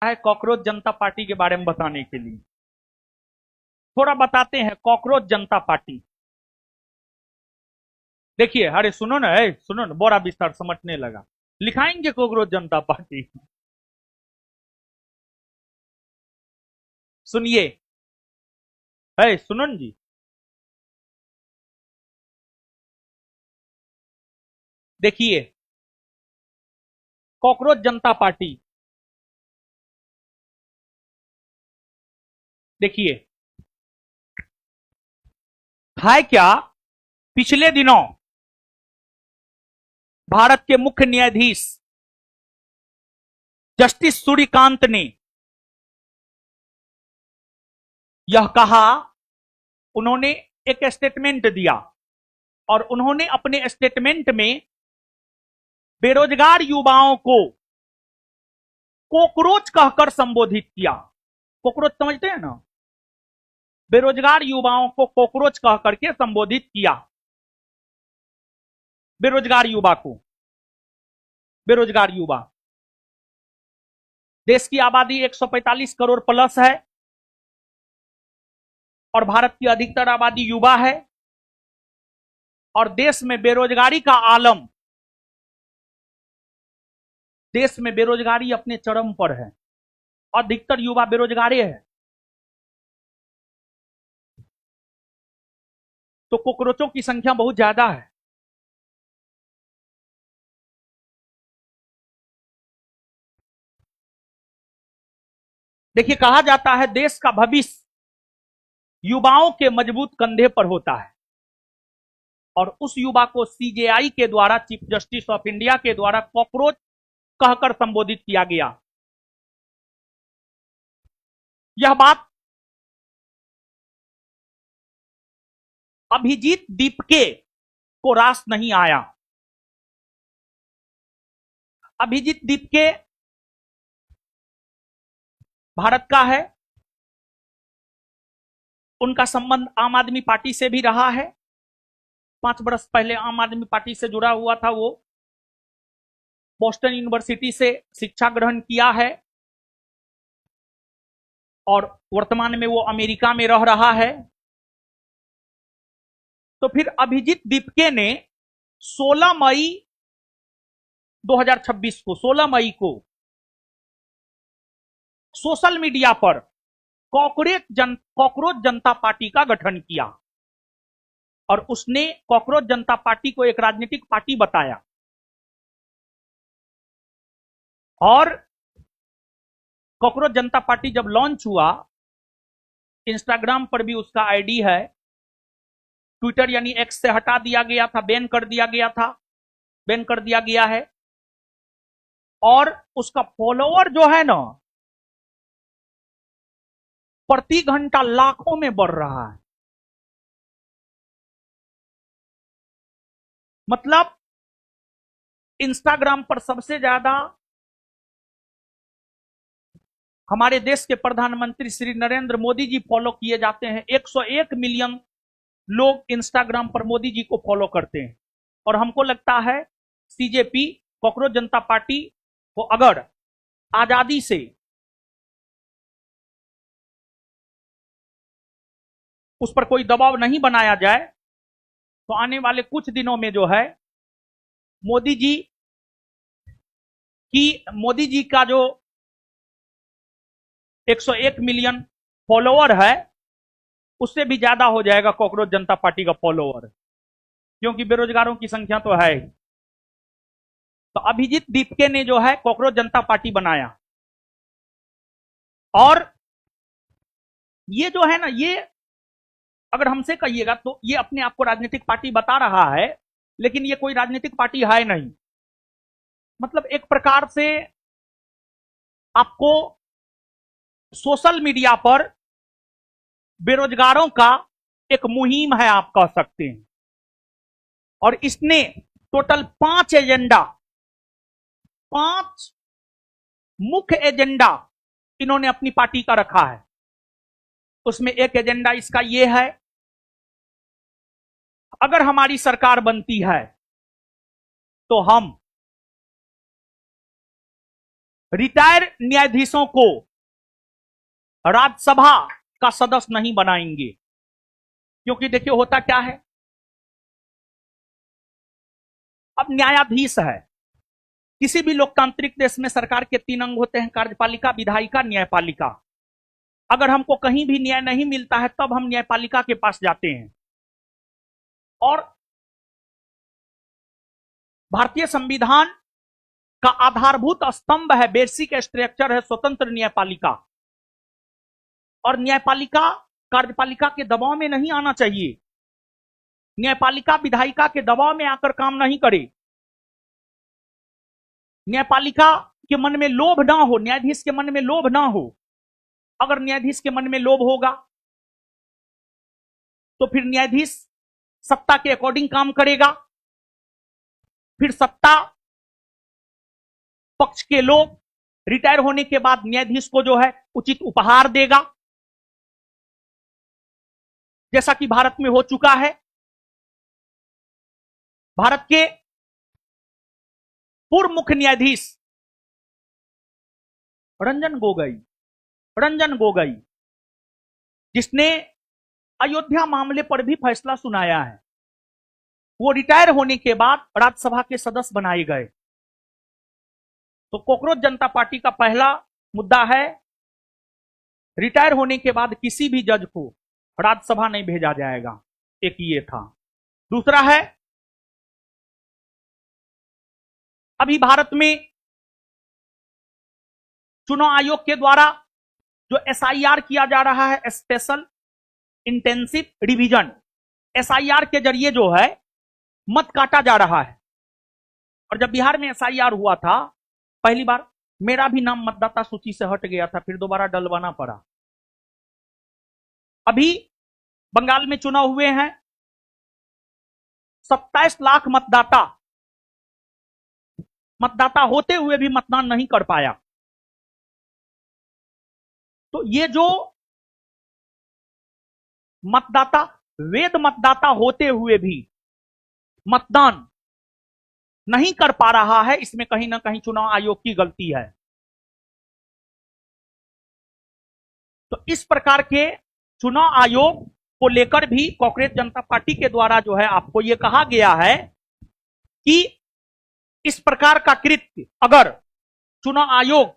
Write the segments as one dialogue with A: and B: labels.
A: है कॉकरोच जनता पार्टी के बारे में बताने के लिए। थोड़ा बताते हैं कॉकरोच जनता पार्टी। देखिए, अरे सुनो ना, सुनो ना, बड़ा विस्तार समझने लगा। लिखाएंगे कॉकरोच जनता पार्टी। सुनिए, है सुनो न जी। देखिए, कॉकरोच जनता पार्टी। देखिए, है क्या, पिछले दिनों भारत के मुख्य न्यायाधीश जस्टिस सूर्यकांत ने यह कहा, उन्होंने एक स्टेटमेंट दिया और उन्होंने अपने स्टेटमेंट में बेरोजगार युवाओं को कॉकरोच कहकर संबोधित किया। कॉकरोच समझते हैं ना? बेरोजगार युवाओं को कॉकरोच कह करके संबोधित किया। बेरोजगार युवा को, बेरोजगार युवा। देश की आबादी 145 करोड़ प्लस है और भारत की अधिकतर आबादी युवा है और देश में बेरोजगारी का आलम, देश में बेरोजगारी अपने चरम पर है। अधिकतर युवा बेरोजगारी है। तो कॉकरोचों की संख्या बहुत ज्यादा है। देखिए, कहा जाता है देश का भविष्य युवाओं के मजबूत कंधे पर होता है और उस युवा को सीजेआई के द्वारा, चीफ जस्टिस ऑफ इंडिया के द्वारा कॉकरोच कहकर संबोधित किया गया। यह बात अभिजीत दीपके को रास नहीं आया। अभिजीत दीपके भारत का है, उनका संबंध आम आदमी पार्टी से भी रहा है। 5 वर्ष पहले आम आदमी पार्टी से जुड़ा हुआ था वो। बोस्टन यूनिवर्सिटी से शिक्षा ग्रहण किया है और वर्तमान में वो अमेरिका में रह रहा है। तो फिर अभिजीत दीपके ने 16 मई 2026 को, 16 मई को सोशल मीडिया पर कॉकरोच जनता पार्टी का गठन किया और उसने कॉकरोच जनता पार्टी को एक राजनीतिक पार्टी बताया और कॉकरोच जनता पार्टी जब लॉन्च हुआ, इंस्टाग्राम पर भी उसका आईडी है, ट्विटर यानी एक्स से हटा दिया गया था, बैन कर दिया गया था, बैन कर दिया गया है और उसका फॉलोअर जो है ना, प्रति घंटा लाखों में बढ़ रहा है। मतलब इंस्टाग्राम पर सबसे ज्यादा हमारे देश के प्रधानमंत्री श्री नरेंद्र मोदी जी फॉलो किए जाते हैं। 101 मिलियन लोग इंस्टाग्राम पर मोदी जी को फॉलो करते हैं और हमको लगता है सीजेपी, कॉकरोच जनता पार्टी को अगर आजादी से उस पर कोई दबाव नहीं बनाया जाए तो आने वाले कुछ दिनों में जो है मोदी जी का जो 101 मिलियन फॉलोअर है उससे भी ज्यादा हो जाएगा कॉकरोच जनता पार्टी का फॉलोअर, क्योंकि बेरोजगारों की संख्या तो है। तो अभिजीत दीपके ने जो है कॉकरोच जनता पार्टी बनाया और ये जो है ना, ये अगर हमसे कहिएगा तो ये अपने आप को राजनीतिक पार्टी बता रहा है, लेकिन ये कोई राजनीतिक पार्टी है नहीं। मतलब एक प्रकार से आपको सोशल मीडिया पर बेरोजगारों का एक मुहिम है, आप कह सकते हैं। और इसने टोटल 5 एजेंडा, 5 मुख्य एजेंडा इन्होंने अपनी पार्टी का रखा है। उसमें एक एजेंडा इसका यह है, अगर हमारी सरकार बनती है तो हम रिटायर न्यायाधीशों को राज्यसभा का सदस्य नहीं बनाएंगे। क्योंकि देखिए होता क्या है, अब न्यायाधीश है, किसी भी लोकतांत्रिक देश में सरकार के 3 अंग होते हैं, कार्यपालिका, विधायिका, न्यायपालिका। अगर हमको कहीं भी न्याय नहीं मिलता है तब हम न्यायपालिका के पास जाते हैं। और भारतीय संविधान का आधारभूत स्तंभ है, बेसिक स्ट्रक्चर है स्वतंत्र न्यायपालिका। और न्यायपालिका कार्यपालिका के दबाव में नहीं आना चाहिए। न्यायपालिका विधायिका के दबाव में आकर काम नहीं करे। न्यायपालिका के मन में लोभ ना हो, न्यायाधीश के मन में लोभ ना हो। अगर न्यायाधीश के मन में लोभ होगा तो फिर न्यायाधीश सत्ता के अकॉर्डिंग काम करेगा। फिर सत्ता पक्ष के लोग रिटायर होने के बाद न्यायाधीश को जो है उचित उपहार देगा, जैसा कि भारत में हो चुका है। भारत के पूर्व मुख्य न्यायाधीश रंजन गोगोई जिसने अयोध्या मामले पर भी फैसला सुनाया है, वो रिटायर होने के बाद राज्यसभा के सदस्य बनाए गए। तो कॉकरोच जनता पार्टी का पहला मुद्दा है, रिटायर होने के बाद किसी भी जज को राज्यसभा नहीं भेजा जाएगा। एक ये था। दूसरा है, अभी भारत में चुनाव आयोग के द्वारा जो एसआईआर किया जा रहा है, स्पेशल इंटेंसिव रिवीजन, एसआईआर के जरिए जो है मत काटा जा रहा है। और जब बिहार में एसआईआर हुआ था पहली बार, मेरा भी नाम मतदाता सूची से हट गया था, फिर दोबारा डलवाना पड़ा। अभी बंगाल में चुनाव हुए हैं, 27 लाख मतदाता होते हुए भी मतदान नहीं कर पाया। तो ये जो मतदाता, वैध मतदाता होते हुए भी मतदान नहीं कर पा रहा है, इसमें कहीं ना कहीं चुनाव आयोग की गलती है। तो इस प्रकार के चुनाव आयोग को लेकर भी कांग्रेस जनता पार्टी के द्वारा जो है आपको यह कहा गया है कि इस प्रकार का कृत्य अगर चुनाव आयोग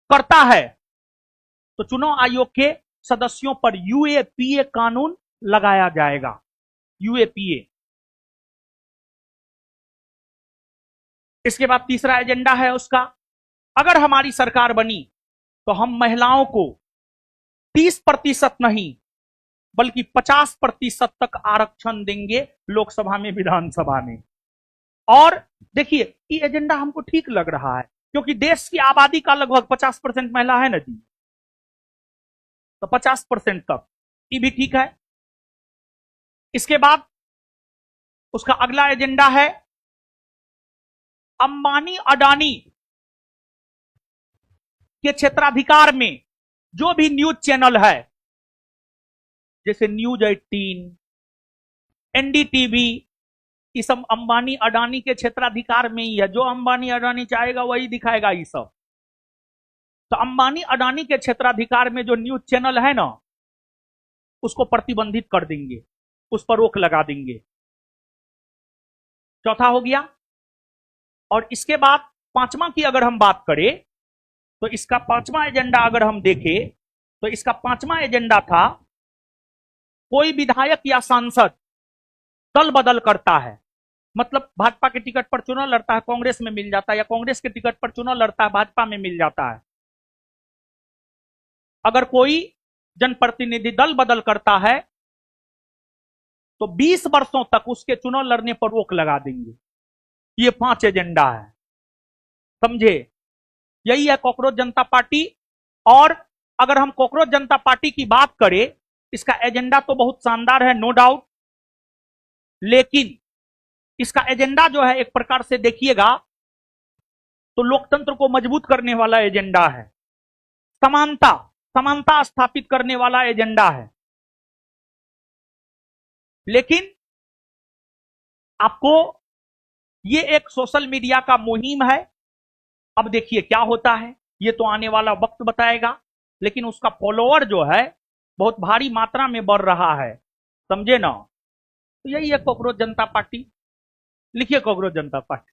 A: करता है तो चुनाव आयोग के सदस्यों पर यूएपीए कानून लगाया जाएगा। यूएपीए। इसके बाद तीसरा एजेंडा है उसका, अगर हमारी सरकार बनी तो हम महिलाओं को 30% नहीं बल्कि 50% तक आरक्षण देंगे लोकसभा में, विधानसभा में। और देखिए ये एजेंडा हमको ठीक लग रहा है, क्योंकि देश की आबादी का लगभग 50% महिला है ना जी, तो 50% तक ये भी ठीक है। इसके बाद उसका अगला एजेंडा है, अंबानी अडानी के क्षेत्राधिकार में जो भी न्यूज चैनल है, जैसे न्यूज 18, एनडीटीवी, ये सब अंबानी अडानी के क्षेत्राधिकार में ही है। जो अंबानी अडानी चाहेगा वही दिखाएगा ये सब। तो अंबानी अडानी के क्षेत्राधिकार में जो न्यूज चैनल है ना, उसको प्रतिबंधित कर देंगे, उस पर रोक लगा देंगे। चौथा हो गया। और इसके बाद पांचवा की अगर हम बात करें तो इसका पांचवा एजेंडा अगर हम देखें तो इसका पांचवा एजेंडा था, कोई विधायक या सांसद दल बदल करता है, मतलब भाजपा के टिकट पर चुनाव लड़ता है, कांग्रेस में मिल जाता है, या कांग्रेस के टिकट पर चुनाव लड़ता है, भाजपा में मिल जाता है। अगर कोई जनप्रतिनिधि दल बदल करता है तो 20 वर्षों तक उसके चुनाव लड़ने पर रोक लगा देंगे। ये 5 एजेंडा है, समझे? यही है कॉकरोच जनता पार्टी। और अगर हम कॉकरोच जनता पार्टी की बात करें, इसका एजेंडा तो बहुत शानदार है, नो डाउट, लेकिन इसका एजेंडा जो है एक प्रकार से देखिएगा तो लोकतंत्र को मजबूत करने वाला एजेंडा है, समानता स्थापित करने वाला एजेंडा है। लेकिन आपको ये एक सोशल मीडिया का मुहिम है, अब देखिए क्या होता है, ये तो आने वाला वक्त बताएगा, लेकिन उसका फॉलोअर जो है बहुत भारी मात्रा में बढ़ रहा है, समझे ना। तो यही है कॉकरोच जनता पार्टी, लिखिए कॉकरोच जनता पार्टी।